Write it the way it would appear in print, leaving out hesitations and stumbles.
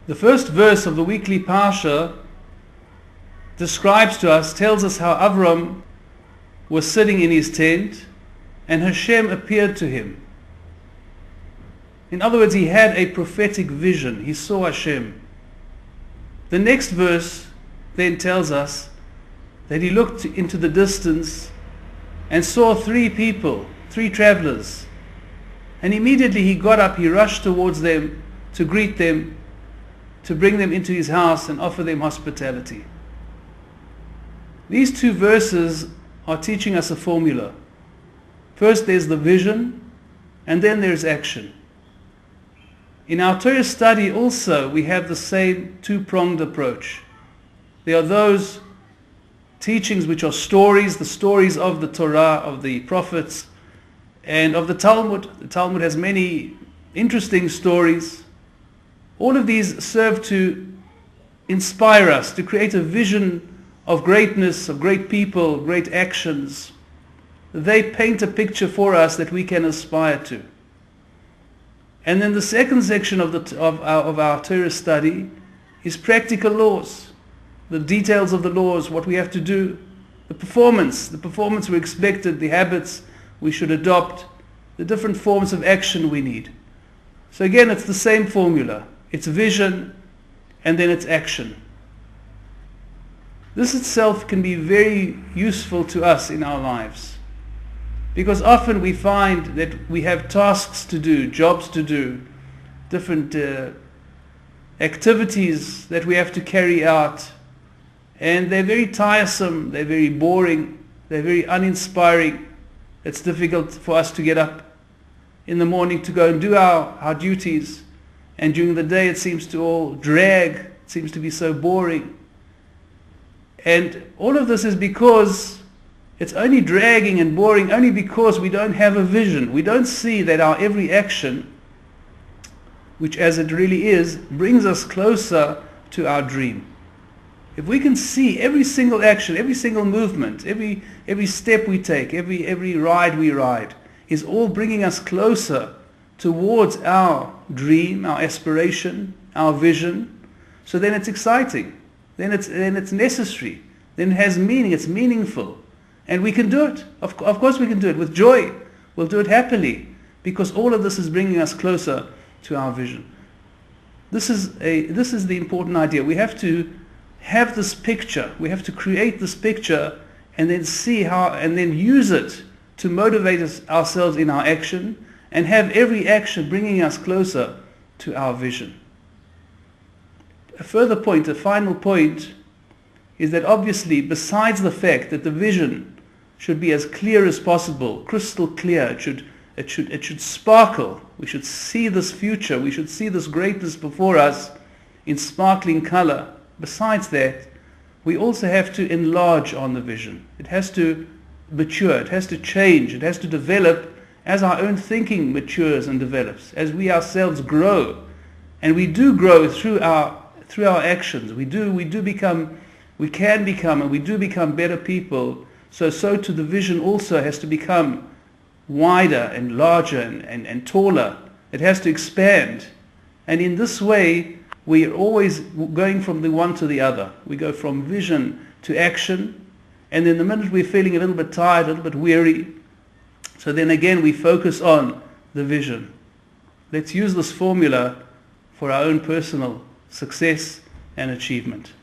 The first verse of the weekly Parsha describes to us, tells us how Avram was sitting in his tent and Hashem appeared to him. In other words, he had a prophetic vision. He saw Hashem. The next verse then tells us that he looked into the distance and saw three people, three travelers. And immediately he got up, he rushed towards them to greet them, to bring them into his house and offer them hospitality. These two verses are teaching us a formula. First there's the vision, and then there's action. In our Torah study also we have the same two-pronged approach. There are those teachings which are stories, the stories of the Torah, of the prophets, and of the Talmud. The Talmud has many interesting stories. All of these serve to inspire us, to create a vision of greatness, of great people, great actions. They paint a picture for us that we can aspire to. And then the second section of our Torah study is practical laws, the details of the laws, what we have to do, the performance we expected, the habits we should adopt, the different forms of action we need. So again, it's the same formula. It's vision, and then it's action. This itself can be very useful to us in our lives, because often we find that we have tasks to do, jobs to do, different activities that we have to carry out, and they're very tiresome, they're very boring, they're very uninspiring. It's difficult for us to get up in the morning to go and do our duties, and during the day it seems to all drag, it seems to be so boring. And all of this is because it's only dragging and boring only because we don't have a vision. We don't see that our every action, which as it really is, brings us closer to our dream. If we can see every single action, every single movement, every step we take, every ride we ride, is all bringing us closer towards our dream, our aspiration, our vision, so then it's exciting. Then it's necessary. Then it has meaning. It's meaningful. And we can do it. Of course we can do it with joy. We'll do it happily, because all of this is bringing us closer to our vision. This is the important idea. We have to have this picture. We have to create this picture and then see how, and then use it to motivate ourselves in our action, and have every action bringing us closer to our vision. A further point, a final point, is that obviously, besides the fact that the vision should be as clear as possible, crystal clear, it should sparkle. We should see this future. We should see this greatness before us in sparkling color. Besides that, we also have to enlarge on the vision. It has to mature. It has to change. It has to develop as our own thinking matures and develops, as we ourselves grow. And we do grow through our actions. We can become and we do become better people. So too the vision also has to become wider and larger and taller. It has to expand. And in this way, we are always going from the one to the other. We go from vision to action. And then the minute we're feeling a little bit tired, a little bit weary, so then again we focus on the vision. Let's use this formula for our own personal success and achievement.